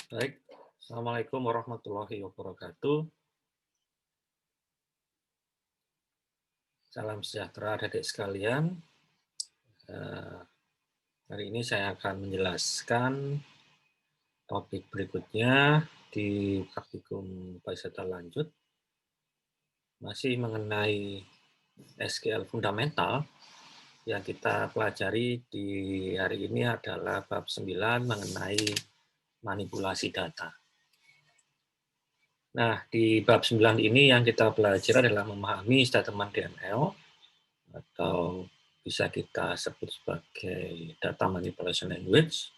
Baik, Assalamualaikum warahmatullahi wabarakatuh. Salam sejahtera adik-adik sekalian. Eh, Hari ini saya akan menjelaskan topik berikutnya di praktikum pariwisata lanjut, masih mengenai SQL fundamental. Yang kita pelajari di hari ini adalah bab 9 mengenai manipulasi data. Nah, di bab 9 ini yang kita pelajari adalah memahami statement DML, atau bisa kita sebut sebagai data manipulation language,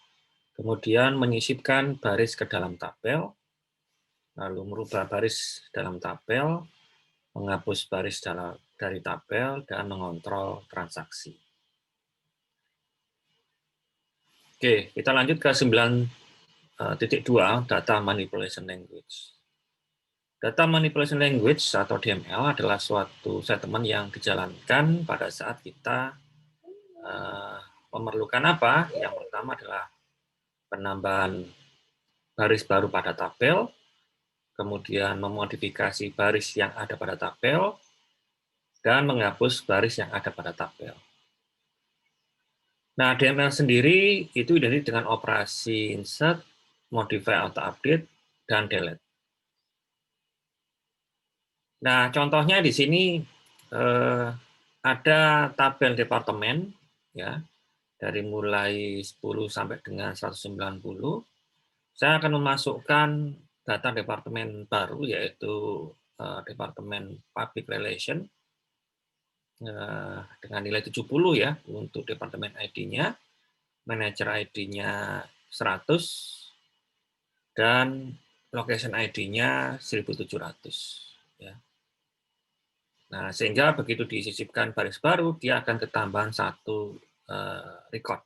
kemudian menyisipkan baris ke dalam tabel, lalu merubah baris dalam tabel, menghapus baris dari tabel, dan mengontrol transaksi. Oke, kita lanjut ke 9.2, data manipulation language. Data manipulation language atau DML adalah suatu statement yang dijalankan pada saat kita memerlukan apa? Yang pertama adalah penambahan baris baru pada tabel, kemudian memodifikasi baris yang ada pada tabel, dan menghapus baris yang ada pada tabel. Nah, DML sendiri itu identik dengan operasi insert, modify atau update, dan delete. Nah, contohnya di sini ada tabel departemen, ya, dari mulai 10 sampai dengan 190. Saya akan memasukkan data departemen baru, yaitu departemen public relation, dengan nilai 70 ya untuk departemen ID-nya, manager ID-nya 100, dan location ID-nya 1700. Ya. Nah, sehingga begitu disisipkan baris baru, dia akan ketambahan satu record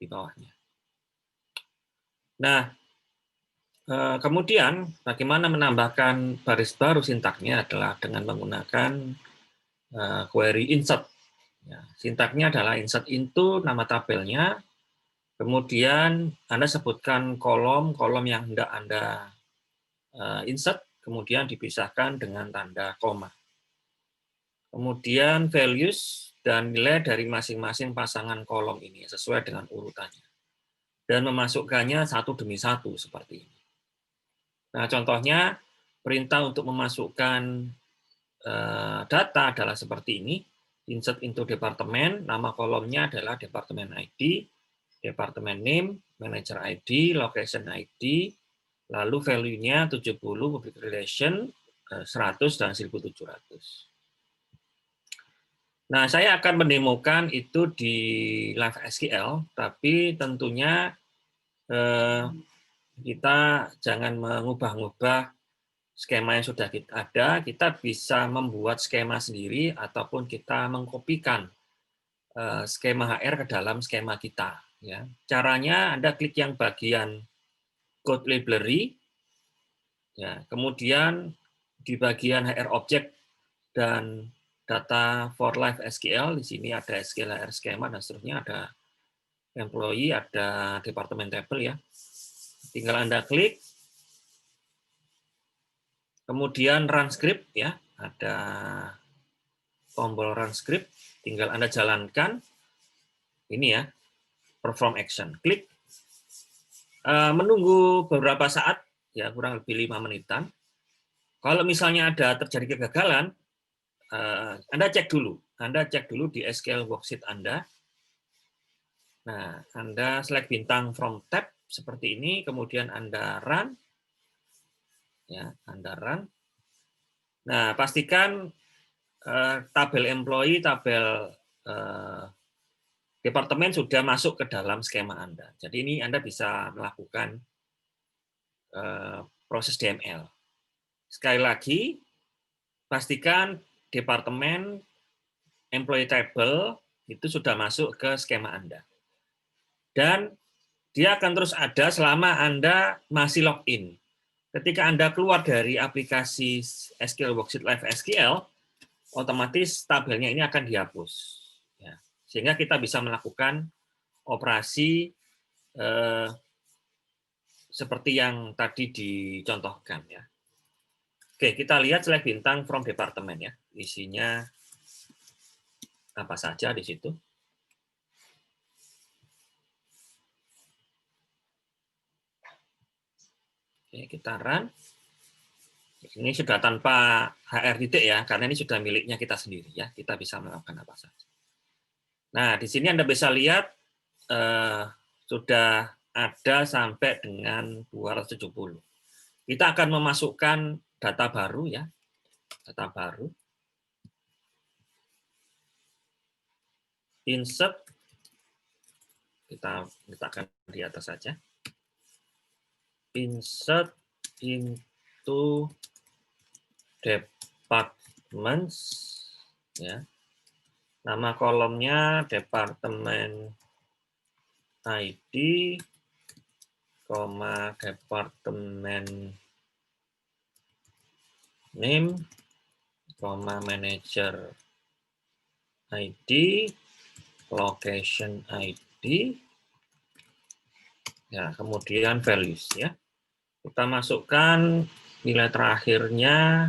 di bawahnya. Nah, kemudian bagaimana menambahkan baris baru sintaknya adalah dengan menggunakan query insert. Ya, sintaknya adalah insert into nama tabelnya, kemudian Anda sebutkan kolom yang hendak Anda insert, kemudian dipisahkan dengan tanda koma. Kemudian values dan nilai dari masing-masing pasangan kolom ini sesuai dengan urutannya. Dan memasukkannya satu demi satu seperti ini. Nah, contohnya perintah untuk memasukkan data adalah seperti ini. Insert into departemen, nama kolomnya adalah departemen ID, departemen name, manager ID, location ID, lalu value-nya 70, public relation 100, dan 1700. Nah, saya akan mendemokan itu di Live SQL, tapi tentunya kita jangan mengubah-ubah skema yang sudah ada. Kita bisa membuat skema sendiri ataupun kita mengkopikan skema HR ke dalam skema kita. Ya. Caranya Anda klik yang bagian code library, ya, kemudian di bagian HR object dan data for live SQL, di sini ada SQL HR skema dan seterusnya, ada employee, ada department table ya. Tinggal Anda klik, kemudian run script ya, ada tombol run script, tinggal Anda jalankan ini ya, perform action. Klik, menunggu beberapa saat ya, kurang lebih 5 menitan. Kalau misalnya ada terjadi kegagalan, Anda cek dulu di SQL worksheet Anda. Nah, Anda select bintang from tab seperti ini, kemudian Anda run. Ya, Anda run. Nah, pastikan tabel employee, tabel departemen sudah masuk ke dalam skema Anda. Jadi ini Anda bisa melakukan proses DML. Sekali lagi, pastikan departemen employee table itu sudah masuk ke skema Anda. Dan dia akan terus ada selama Anda masih login. Ketika Anda keluar dari aplikasi SQL Worksheet Live SQL, otomatis tabelnya ini akan dihapus. Ya. Sehingga kita bisa melakukan operasi seperti yang tadi dicontohkan ya. Oke, kita lihat select bintang from department ya. Isinya apa saja di situ. Oke, kita run. Ini sudah tanpa HR titik ya, karena ini sudah miliknya kita sendiri ya. Kita bisa melakukan apa saja. Nah, di sini Anda bisa lihat sudah ada sampai dengan 270. Kita akan memasukkan data baru ya, data baru. Insert, kita letakkan di atas saja. Insert into departments ya. Nama kolomnya departemen ID, departemen name, manager ID, location ID, ya kemudian values ya. Kita masukkan nilai terakhirnya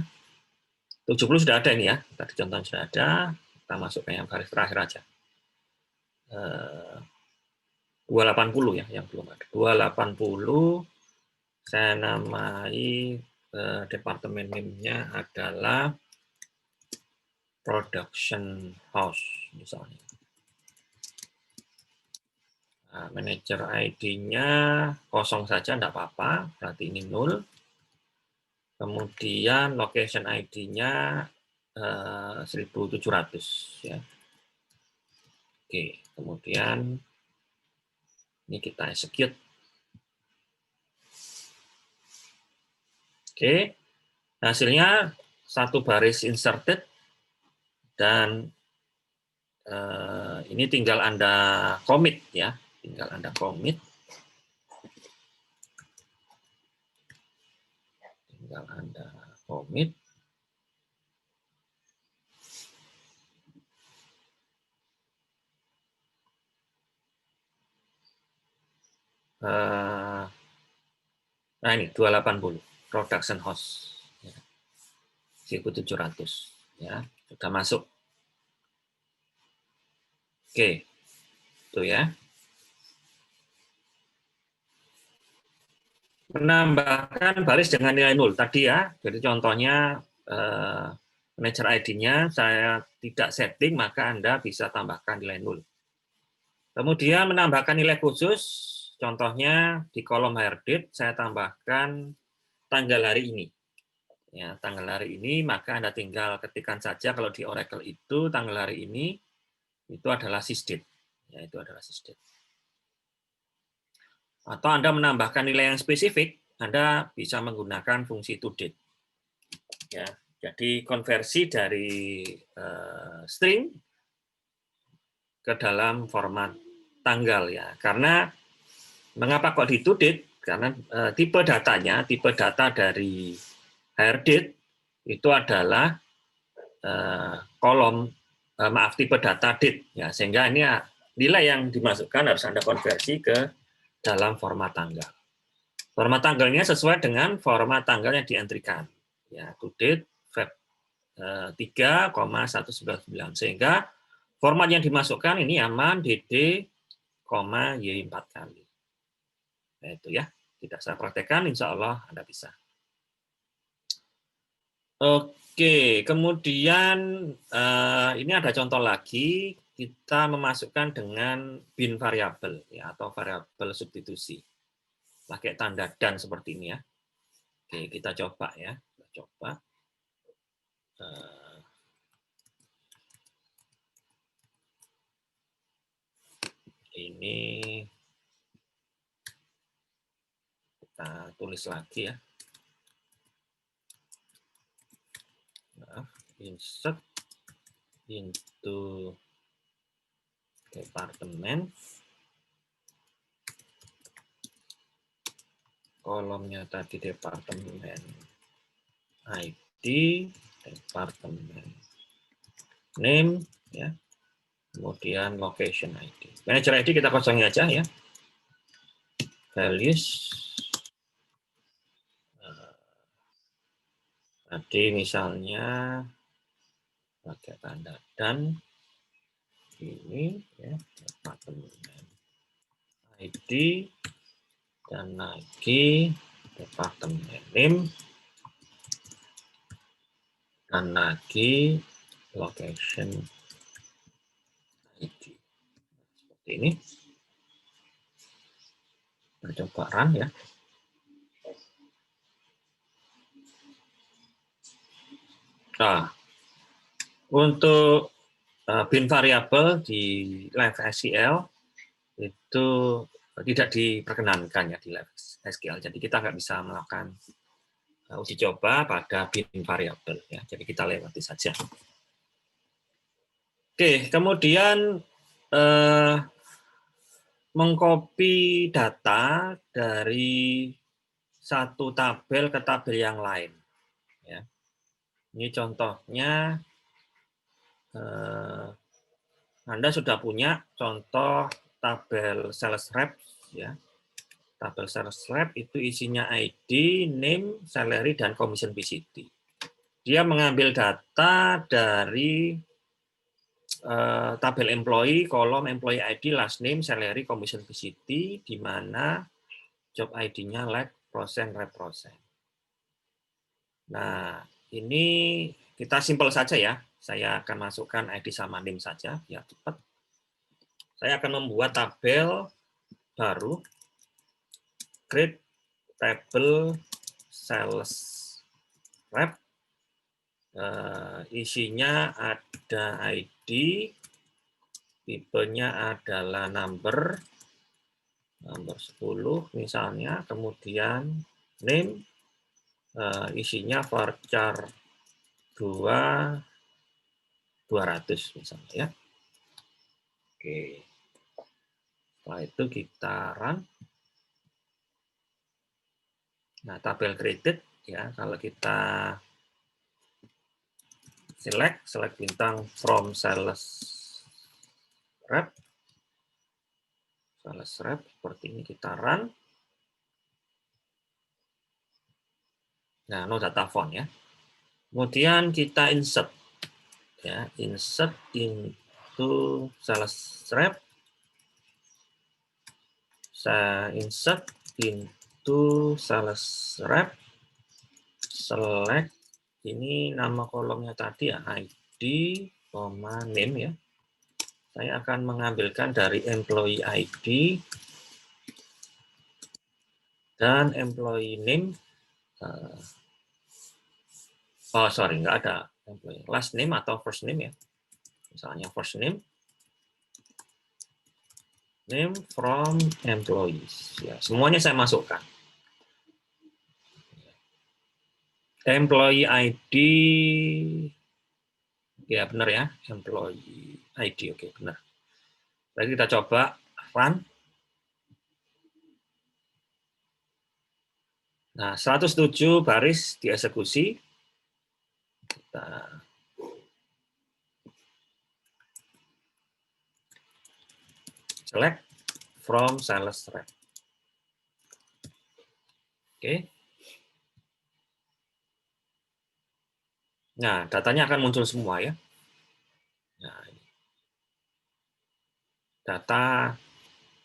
70 sudah ada ini ya. Tadi contohnya sudah ada. Kita masukkan yang garis terakhir aja. 280 ya, yang belum ada. 280, saya namai departemen name-nya adalah production house misalnya. Nah, manager ID-nya kosong saja, enggak apa-apa, berarti ini 0. Kemudian location ID-nya 1700 ya. Oke, kemudian ini kita execute. Oke, hasilnya satu baris inserted dan ini tinggal Anda commit ya, tinggal Anda commit. Tinggal Anda commit. Nah ini 280 production host ya. 1700 ya, sudah masuk. Oke, itu ya. Menambahkan baris dengan nilai 0 tadi ya. Jadi contohnya manager ID-nya saya tidak setting, maka Anda bisa tambahkan nilai 0. Kemudian menambahkan nilai khusus, contohnya di kolom hire date saya tambahkan tanggal hari ini. Ya, tanggal hari ini, maka Anda tinggal ketikkan saja kalau di Oracle itu tanggal hari ini itu adalah sysdate. Ya, itu adalah sysdate. Atau Anda menambahkan nilai yang spesifik, Anda bisa menggunakan fungsi toDate. Ya, jadi konversi dari string ke dalam format tanggal ya. Karena mengapa kok di toDate? Karena tipe datanya, tipe data dari HRDate itu adalah kolom tipe data date ya, sehingga ini nilai yang dimasukkan harus Anda konversi ke dalam format tanggal. Format tanggalnya sesuai dengan format tanggal yang dientrikan ya, to date Feb 3,199 sehingga format yang dimasukkan ini aman DD, Y 4 kali. Nah, itu ya, tidak saya praktekkan, insya Allah Anda bisa. Oke, kemudian ini ada contoh lagi, kita memasukkan dengan bin variabel ya, atau variabel substitusi. Pakai tanda dan seperti ini ya. Oke, kita coba ya. Kita coba. Ini kita tulis lagi ya. Insert into departemen, kolomnya tadi departemen ID, departemen name ya, kemudian location ID. Manager ID kita kosongin aja ya. Values Jadi misalnya pakai tanda dan ini ya, departemen ID dan lagi departemen name dan lagi location ID. Seperti ini. Kita coba run ya. Nah, untuk bin variabel di Live SQL itu tidak diperkenankan ya di Live SQL. Jadi kita nggak bisa melakukan uji coba pada bin variabel ya. Jadi kita lewati saja. Oke, kemudian mengcopy data dari satu tabel ke tabel yang lain. Ya. Ini contohnya, Anda sudah punya contoh tabel sales rep, ya. Tabel sales rep itu isinya ID, name, salary, dan commission PCT. Dia mengambil data dari tabel employee, kolom employee ID, last name, salary, commission PCT, di mana job ID-nya like, persen, rep persen. Nah, ini kita simpel saja ya. Saya akan masukkan ID sama name saja, biar cepat. Saya akan membuat tabel baru, create table sales rep. Isinya ada ID, tipenya adalah number 10 misalnya, kemudian name, isinya varchar 2 200 misalnya ya. Oke. Setelah itu kita run. Nah, tabel created ya, kalau kita select bintang from sales rep seperti ini, kita run. Nah, no data font ya. Kemudian kita insert ya, insert into sales rep. Saya insert into sales rep, select ini nama kolomnya tadi ya, ID, name ya. Saya akan mengambilkan dari employee ID dan employee name. Oh sorry, nggak ada employee last name atau first name ya. Misalnya first name from employees ya, semuanya saya masukkan. Employee ID ya, benar ya, employee ID, oke benar. Jadi kita coba run. Nah, 107 baris dieksekusi. Kita select from sales rep. Oke. Nah, datanya akan muncul semua ya. Nah, data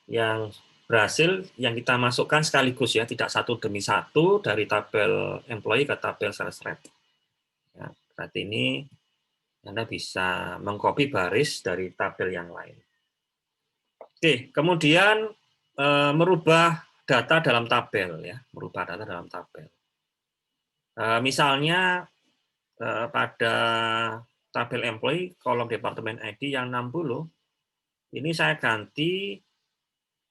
yang berhasil yang kita masukkan sekaligus ya, tidak satu demi satu dari tabel employee ke tabel sales rep. Ya, berarti ini Anda bisa mengcopy baris dari tabel yang lain. Oke, kemudian merubah data dalam tabel ya, merubah data dalam tabel. Misalnya pada tabel employee kolom departemen ID yang 60, ini saya ganti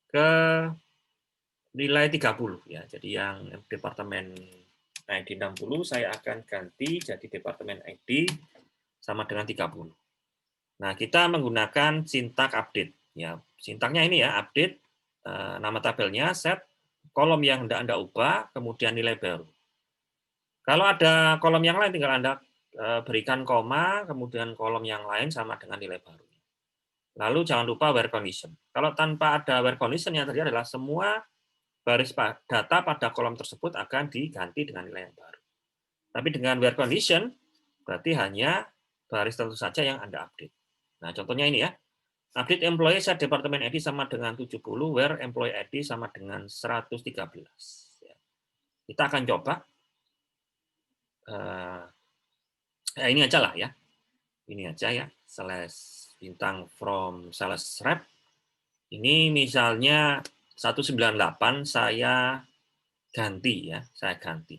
ke nilai 30 ya. Jadi yang departemen ID 60 saya akan ganti jadi departemen ID sama dengan 30. Nah, kita menggunakan sintak update ya. Sintaknya ini ya, update nama tabelnya, set kolom yang Anda ubah, kemudian nilai baru. Kalau ada kolom yang lain tinggal Anda berikan koma, kemudian kolom yang lain sama dengan nilai baru. Lalu jangan lupa where condition. Kalau tanpa ada where condition, yang terjadi adalah semua baris data pada kolom tersebut akan diganti dengan nilai yang baru. Tapi dengan where condition, berarti hanya baris tertentu saja yang Anda update. Nah, contohnya ini ya. Update employee set departemen ID sama dengan 70, where employee ID sama dengan 113. Kita akan coba. Ini aja lah ya. Ini aja ya. Slash bintang from sales rep. Ini misalnya 198 saya ganti ya. Saya ganti.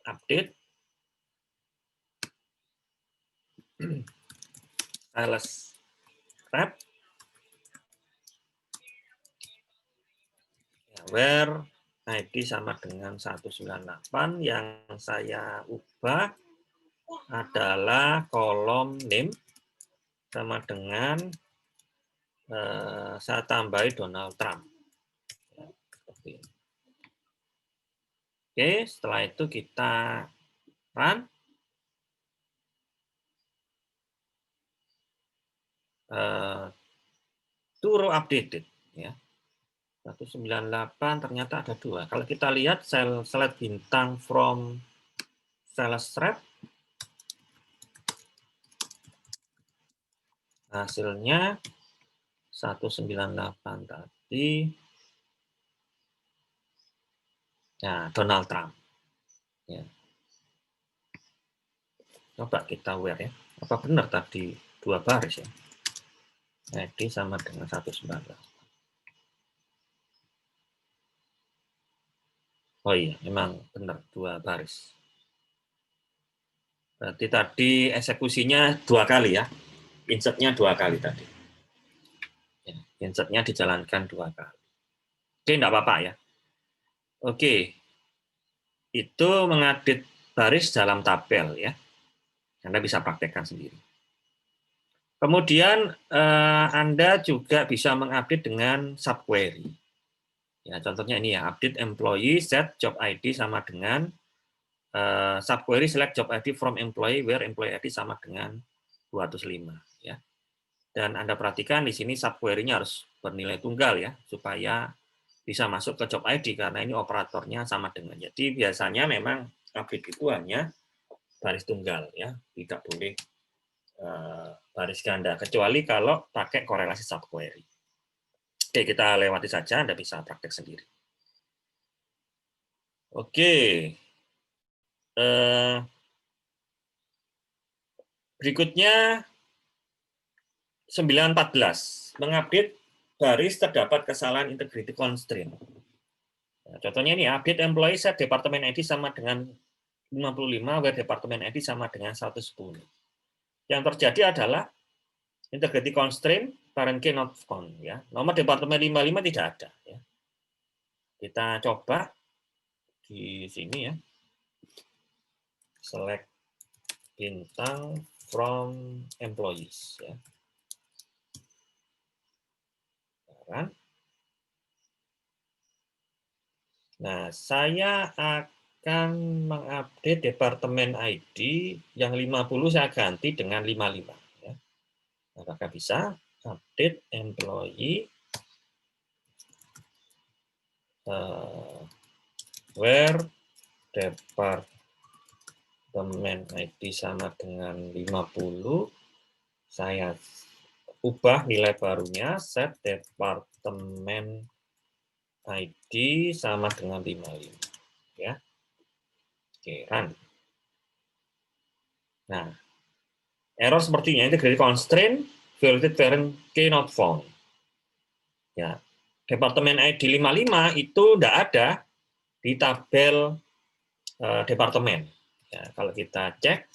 Update. Sales rep. Where ID sama dengan 198, yang saya ubah adalah kolom name sama dengan saya tambahi Donald Trump. Oke, setelah itu kita run. To row updated ya. 198 ternyata ada 2. Kalau kita lihat select bintang from sales rep, hasilnya 198 tadi. Nah, Donald Trump. Ya. Coba kita where ya. Apa benar tadi 2 baris ya? ID sama dengan 198. Oh iya, memang benar 2 baris. Berarti tadi eksekusinya 2 kali ya. Insertnya 2 kali tadi. Ya, insertnya dijalankan 2 kali. Oke, enggak apa-apa ya. Oke. Itu mengupdate baris dalam tabel ya. Anda bisa praktekkan sendiri. Kemudian Anda juga bisa mengupdate dengan subquery. Ya, contohnya ini ya, update employee set job ID sama dengan subquery select job ID from employee where employee ID sama dengan 205 ya. Dan Anda perhatikan di sini subquery-nya harus bernilai tunggal ya, supaya bisa masuk ke job ID karena ini operatornya sama dengan. Jadi biasanya memang update itu hanya baris tunggal ya, tidak boleh baris ganda kecuali kalau pakai korelasi subquery. Oke, kita lewati saja, Anda bisa praktek sendiri. Oke. Berikutnya 914, mengupdate baris terdapat kesalahan integrity constraint. Nah, contohnya ini update employee set departemen ID sama dengan 55, where departemen ID sama dengan 110. Yang terjadi adalah integrity constraint parent key not found ya. Nomor departemen 55 tidak ada ya. Kita coba di sini ya. Select bintang from employees ya. Nah, saya akan mengupdate departemen ID yang 50 saya ganti dengan 55 ya. Apakah bisa? Update employee where departemen ID sama dengan 50, saya ubah nilai barunya set departemen ID sama dengan 55 ya. Oke, run. Nah, error sepertinya integrity constraint violated parent key not found. Ya, departemen ID 55 itu tidak ada di tabel departemen. Ya, kalau kita cek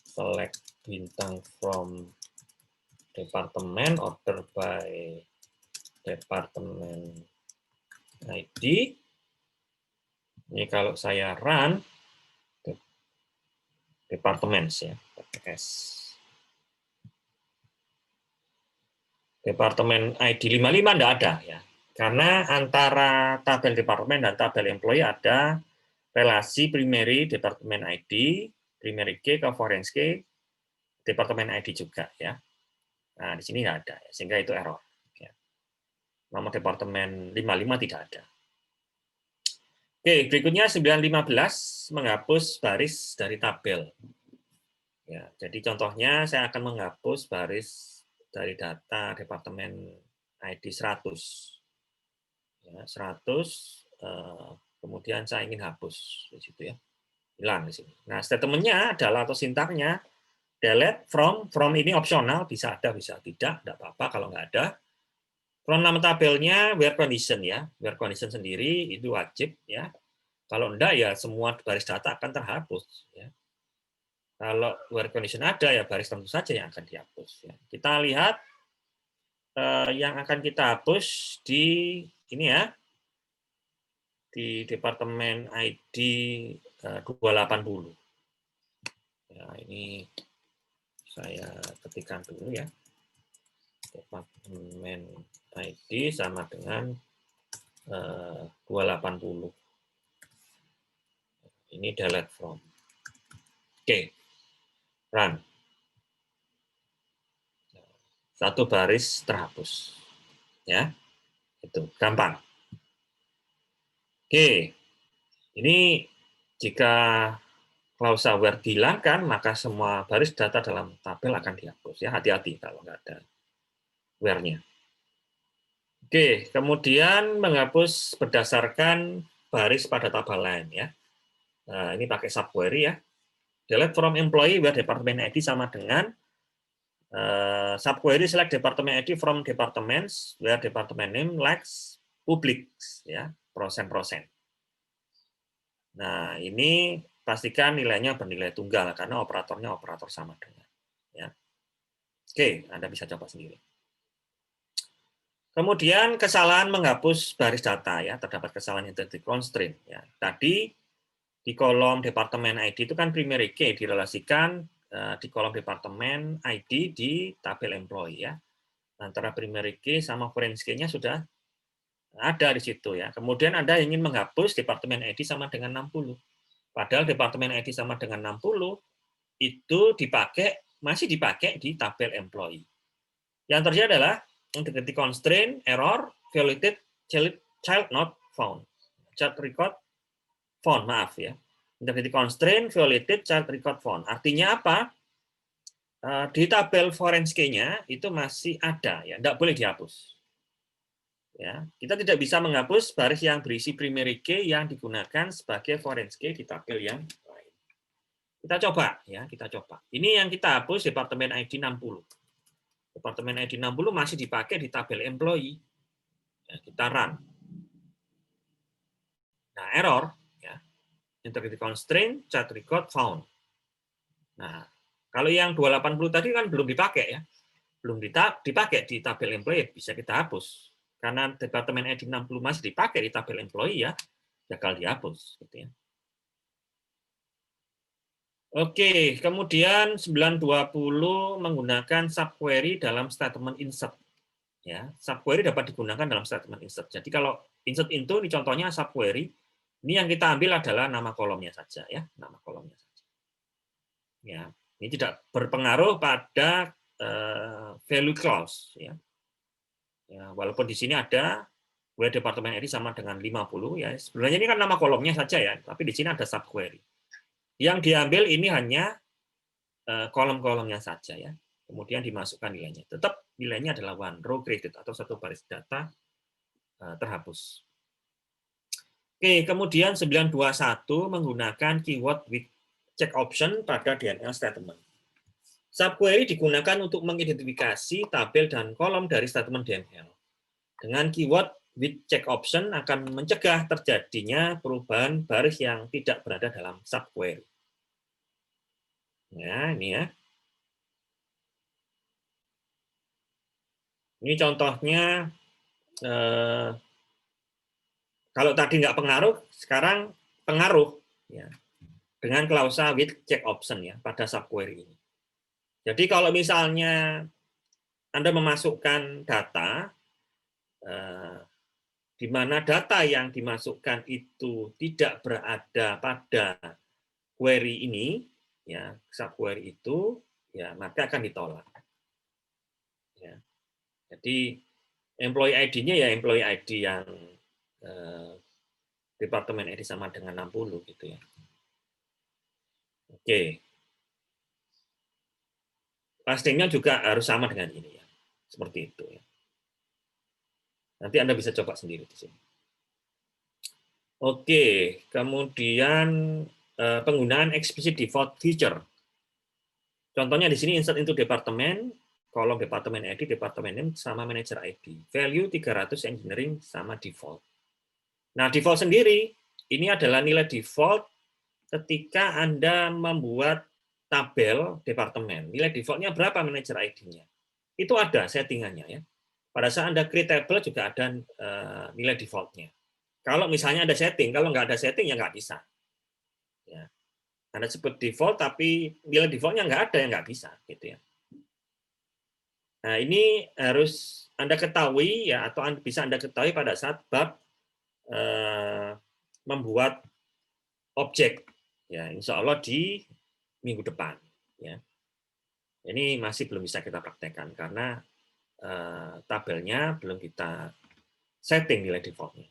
select bintang from departemen order by departemen ID. Ini kalau saya run departemen ya, S. Departemen ID 55 tidak ada ya. Karena antara tabel departemen dan tabel employee ada relasi primary departemen ID, primary key ke foreign key, departemen ID juga ya. Nah, di sini nggak ada, sehingga itu error. Ya. Nomor departemen 55 tidak ada. Oke, berikutnya 915 menghapus baris dari tabel. Ya, jadi contohnya saya akan menghapus baris dari data departemen ID 100. Ya, 100, kemudian saya ingin hapus di situ ya. Hilang di sini. Nah, statementnya adalah atau sintaknya delete from ini opsional, bisa ada bisa tidak apa-apa kalau nggak ada. From nama tabelnya where condition ya, where condition sendiri itu wajib ya. Kalau enggak ya semua baris data akan terhapus ya. Kalau where condition ada ya baris tentu saja yang akan dihapus ya. Kita lihat yang akan kita hapus di ini ya, di departemen ID 280. Ya, ini saya ketikkan dulu ya. Departemen ID sama dengan 280. Ini delete from. Oke, run. Satu baris terhapus. Ya, itu gampang. Oke, ini jika klausa where dihilangkan, maka semua baris data dalam tabel akan dihapus. Ya, hati-hati kalau nggak ada where-nya. Oke, kemudian menghapus berdasarkan baris pada tabel lain ya. Nah, ini pakai subquery ya. Delete from employee where department ID sama dengan subquery select department ID from departments where department name likes public ya, %. Nah, ini pastikan nilainya bernilai tunggal karena operatornya operator sama dengan ya. Oke, Anda bisa coba sendiri. Kemudian kesalahan menghapus baris data ya, terdapat kesalahan integrity constraint ya. Tadi di kolom departemen ID itu kan primary key direlasikan di kolom departemen ID di tabel employee ya. Antara primary key sama foreign key-nya sudah ada di situ ya. Kemudian Anda ingin menghapus departemen ID sama dengan 60. Padahal departemen ID sama dengan 60 itu masih dipakai di tabel employee. Yang terjadi adalah integrity constraint, error, violated child not found. Child record found, maaf ya. Integrity constraint, violated child record found. Artinya apa? Di tabel forensiknya itu masih ada, ya, tidak boleh dihapus. Ya, kita tidak bisa menghapus baris yang berisi primary key yang digunakan sebagai forensic di tabel yang lain. Kita coba, ya, kita coba. Ini yang kita hapus departemen ID 60. Departemen ID 60 masih dipakai di tabel employee. Ya, kita run. Nah, error, ya, integrity constraint, child record found. Nah, kalau yang 280 tadi kan belum dipakai ya, belum dipakai di tabel employee, bisa kita hapus. Karena departemen ID 60 masih dipakai di tabel employee ya, bakal dihapus. Gitu ya. Oke, kemudian 920 menggunakan subquery dalam statement insert. Ya, subquery dapat digunakan dalam statement insert. Jadi kalau insert into ini contohnya subquery, ini yang kita ambil adalah nama kolomnya saja ya, nama kolomnya saja. Ya, ini tidak berpengaruh pada value clause ya. Ya, walaupun di sini ada where departemen ID sama dengan 50 ya. Sebenarnya ini kan nama kolomnya saja ya, tapi di sini ada subquery. Yang diambil ini hanya kolom-kolomnya saja ya. Kemudian dimasukkan nilainya. Tetap nilainya adalah one row created atau satu baris data terhapus. Oke, kemudian 921 menggunakan keyword with check option pada DNL statement. Subquery digunakan untuk mengidentifikasi tabel dan kolom dari statement DNL. Dengan keyword with check option akan mencegah terjadinya perubahan baris yang tidak berada dalam subquery. Ya, ini ya. Ini contohnya, kalau tadi nggak pengaruh, sekarang pengaruh ya, dengan klausa with check option ya pada subquery ini. Jadi kalau misalnya Anda memasukkan data, di mana data yang dimasukkan itu tidak berada pada query ini, ya subquery itu, ya maka akan ditolak. Ya. Jadi employee ID-nya ya employee ID yang departemen ED sama dengan 60 gitu ya. Oke. Castingnya juga harus sama dengan ini ya. Seperti itu ya. Nanti Anda bisa coba sendiri di sini. Oke, kemudian penggunaan explicit default feature. Contohnya di sini insert into departemen, kolom departemen ID, departemen name sama manager ID. Value 300 engineering sama default. Nah, default sendiri ini adalah nilai default ketika Anda membuat tabel departemen. Nilai defaultnya berapa manager ID-nya? Itu ada settingannya ya. Pada saat Anda create table juga ada nilai default-nya. Kalau misalnya ada setting, kalau nggak ada setting ya nggak bisa. Ya. Anda sebut default tapi nilai default-nya nggak ada ya nggak bisa gitu ya. Nah, ini harus Anda ketahui ya, atau bisa Anda ketahui pada saat bab membuat objek ya, insya Allah di minggu depan ya. Ini masih belum bisa kita praktekkan karena tabelnya belum kita setting nilai default-nya.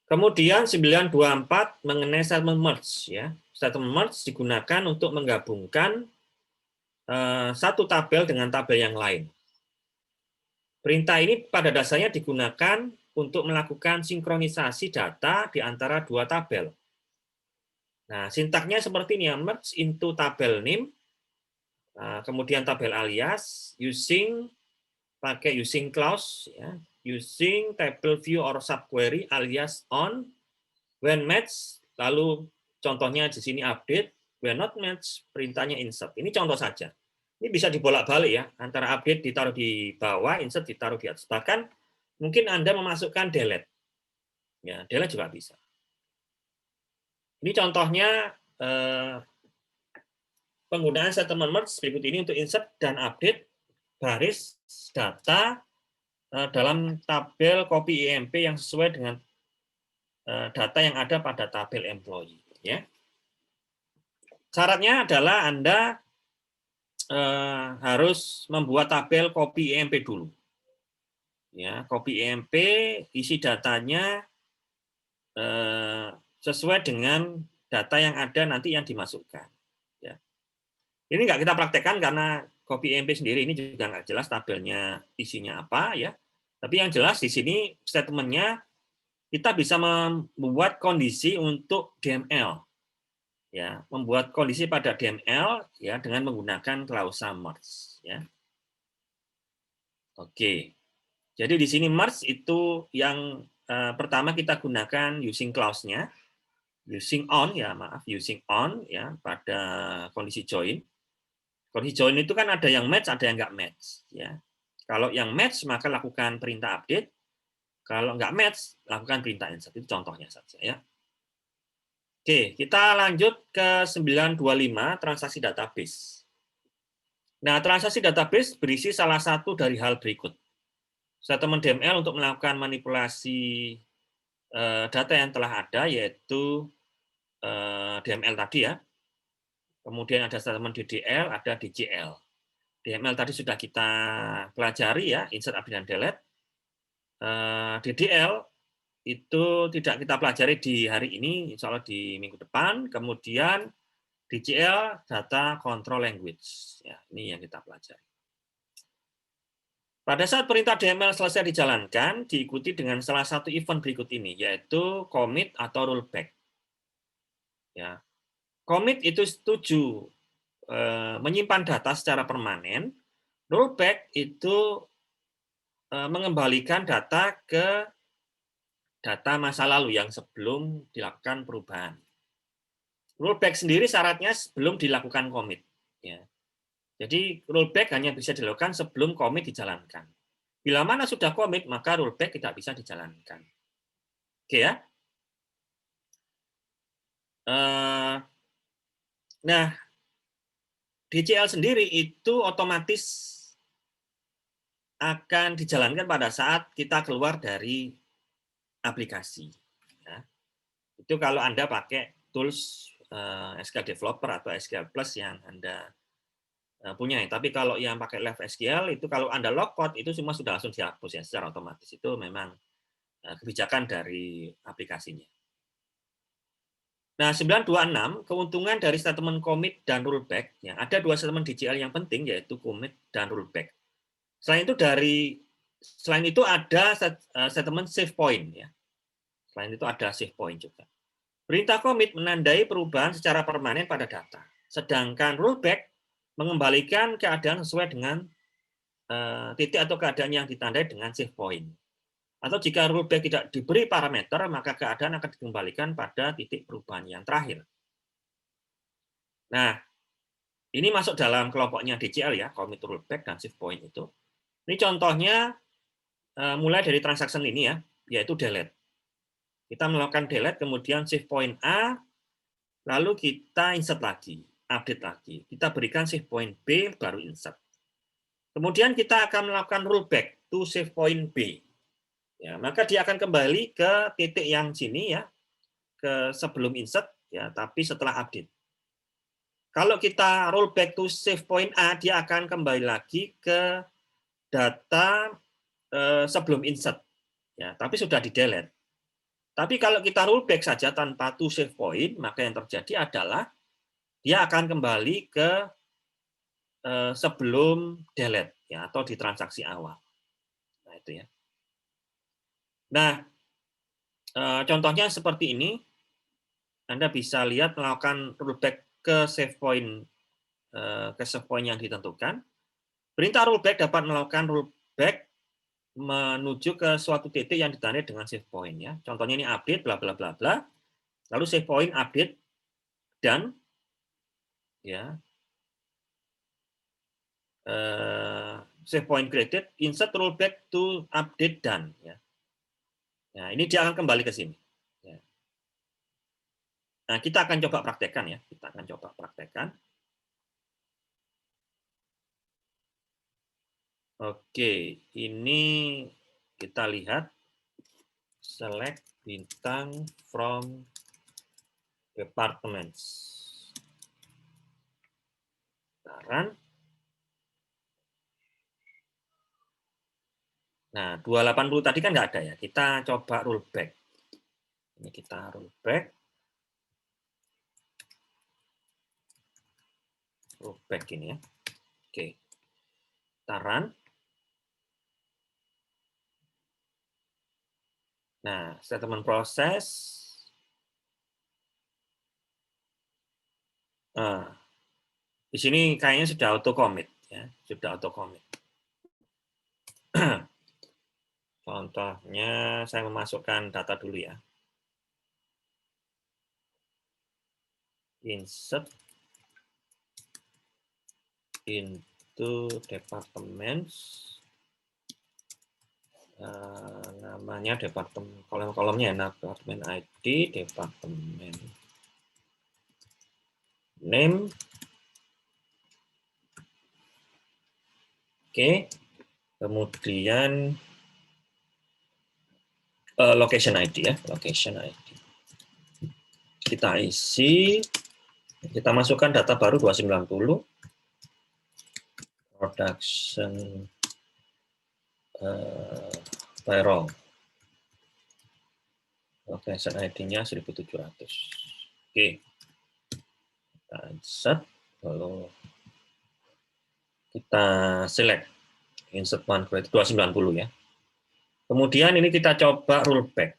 Kemudian 924 mengenai statement merge ya. Statement merge digunakan untuk menggabungkan satu tabel dengan tabel yang lain. Perintah ini pada dasarnya digunakan untuk melakukan sinkronisasi data di antara dua tabel. Nah, sintaknya seperti ini ya, merge into tabel name, kemudian tabel alias, pakai using clause, ya, using table view or subquery alias on, when match, lalu contohnya di sini update, when not match, perintahnya insert. Ini contoh saja. Ini bisa dibolak-balik ya, antara update ditaruh di bawah, insert ditaruh di atas. Bahkan mungkin Anda memasukkan delete. Ya, delete juga bisa. Ini contohnya penggunaan statement merge berikut ini untuk insert dan update baris data dalam tabel copy IMP yang sesuai dengan data yang ada pada tabel employee. Ya. Syaratnya adalah Anda harus membuat tabel copy IMP dulu. Ya, copy IMP isi datanya sesuai dengan data yang ada nanti yang dimasukkan. Ya. Ini nggak kita praktekkan karena copy IMP sendiri ini juga nggak jelas tabelnya isinya apa ya. Tapi yang jelas di sini statementnya kita bisa membuat kondisi untuk DML. Ya, membuat kondisi pada DML ya dengan menggunakan klausa merge ya. Oke. Jadi di sini merge itu yang pertama kita gunakan using clause-nya, using on ya, maaf, using on ya pada kondisi join. Kondisi join itu kan ada yang match, ada yang nggak match ya. Kalau yang match maka lakukan perintah update, kalau nggak match lakukan perintah insert. Itu contohnya saja ya. Oke, kita lanjut ke 925 transaksi database. Nah, transaksi database berisi salah satu dari hal berikut. Statement DML untuk melakukan manipulasi data yang telah ada, yaitu DML tadi ya. Kemudian ada statement DDL, ada DCL. DML tadi sudah kita pelajari ya, insert, update, dan delete. DDL itu tidak kita pelajari di hari ini, insya Allah di minggu depan. Kemudian DCL, data control language. Ya, ini yang kita pelajari. Pada saat perintah DML selesai dijalankan, diikuti dengan salah satu event berikut ini, yaitu commit atau rollback. Ya. Commit itu setuju menyimpan data secara permanen, rollback itu mengembalikan data ke data masa lalu yang sebelum dilakukan perubahan. Rollback sendiri syaratnya sebelum dilakukan commit. Ya. Jadi rollback hanya bisa dilakukan sebelum commit dijalankan. Bila mana sudah commit, maka rollback tidak bisa dijalankan. Oke ya. Nah, DCL sendiri itu otomatis akan dijalankan pada saat kita keluar dari aplikasi. Ya. Itu kalau Anda pakai tools SQL Developer atau SQL Plus yang Anda punya. Tapi kalau yang pakai Live SQL itu kalau Anda log code itu semua sudah langsung dihapus ya secara otomatis. Itu memang kebijakan dari aplikasinya. Nah, 926, keuntungan dari statement commit dan rollback. Ya, ada dua statement DCL yang penting, yaitu commit dan rollback. Selain itu ada statement save point. Ya. Selain itu ada save point juga. Perintah commit menandai perubahan secara permanen pada data. Sedangkan rollback mengembalikan keadaan sesuai dengan titik atau keadaan yang ditandai dengan save point. Atau jika rollback tidak diberi parameter, maka keadaan akan dikembalikan pada titik perubahan yang terakhir. Nah, ini masuk dalam kelompoknya DCL ya, commit, rollback, dan save point itu. Ini contohnya mulai dari transaction ini ya, yaitu delete. Kita melakukan delete, kemudian save point A, lalu kita insert lagi, update lagi. Kita berikan save point B, baru insert. Kemudian kita akan melakukan rollback to save point B. Ya, maka dia akan kembali ke titik yang sini ya, ke sebelum insert ya, tapi setelah update. Kalau kita rollback to save point A, dia akan kembali lagi ke data sebelum insert ya, tapi sudah di delete. Tapi kalau kita rollback saja tanpa to save point, maka yang terjadi adalah dia akan kembali ke sebelum delete ya, atau di transaksi awal. Nah, itu ya. Nah, contohnya seperti ini. Anda bisa lihat melakukan rollback ke save point yang ditentukan. Perintah rollback dapat melakukan rollback menuju ke suatu titik yang ditandai dengan save point ya. Contohnya ini update bla bla bla bla. Lalu save point update dan ya save point created, insert rollback to update dan ya. Nah, ini dia akan kembali ke sini. Ya. Nah, kita akan coba praktekkan ya. Kita akan coba praktekkan. Oke, ini kita lihat select bintang from departments. Sekarang. Nah, 280 tadi kan nggak ada ya. Kita coba rollback. Ini kita rollback. Rollback ini ya. Oke. Kita run. Nah, statement proses. Nah, di sini kayaknya sudah auto commit ya, sudah auto commit. Contohnya saya memasukkan data dulu ya. Insert into departments. Namanya departemen, kolom-kolomnya ya, departemen ID, departemen name. Oke, kemudian location ID ya, location ID. Kita isi, kita masukkan data baru 290, production payroll. Location ID-nya 1700. Oke. Kita insert, lalu kita select insert one create 290 ya. Kemudian ini kita coba rollback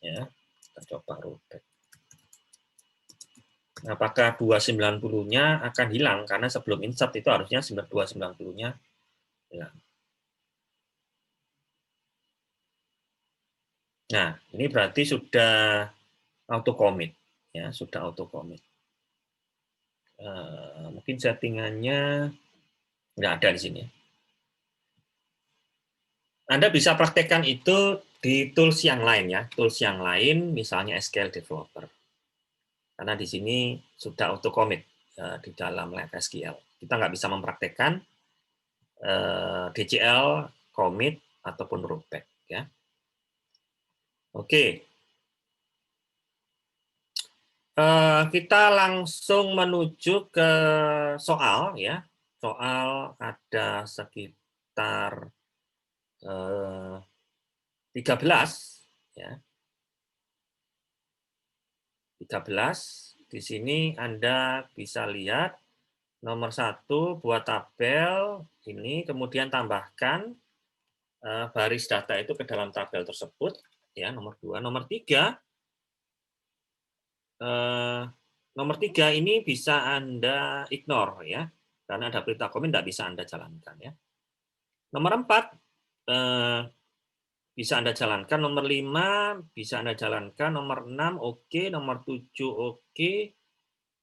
ya. Kita coba rollback. Apakah 290-nya akan hilang karena sebelum insert itu harusnya 290-nya hilang. Nah, ini berarti sudah auto commit ya, sudah auto commit. Mungkin settingannya nggak ada di sini. Anda bisa praktekkan itu di tools yang lain ya, tools yang lain misalnya SQL Developer. Karena di sini sudah auto commit di dalam SQL. Kita nggak bisa mempraktekkan DCL, commit ataupun rollback ya. Oke. Kita langsung menuju ke soal ya. Soal ada sekitar 13. Ya. 13, di sini Anda bisa lihat nomor 1 buat tabel ini, kemudian tambahkan baris data itu ke dalam tabel tersebut, ya, nomor 2. Eh, Nomor 3 ini bisa Anda ignore ya, karena ada perintah komen tidak bisa Anda jalankan ya. Nomor 4 eh, bisa Anda jalankan, nomor 5 bisa Anda jalankan, nomor 6 oke, nomor 7 oke,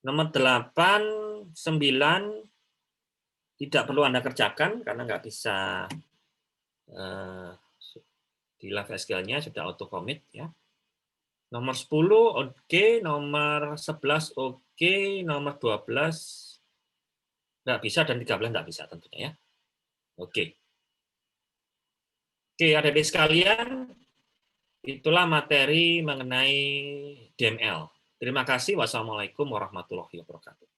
nomor 8, 9 tidak perlu Anda kerjakan karena nggak bisa eh, di live SQL-nya sudah auto commit ya. Nomor 10 oke, nomor 11 oke, nomor 12 nggak bisa dan 13 nggak bisa tentunya ya. Oke. Oke, adik-adik sekalian, itulah materi mengenai DML. Terima kasih. Wassalamualaikum warahmatullahi wabarakatuh.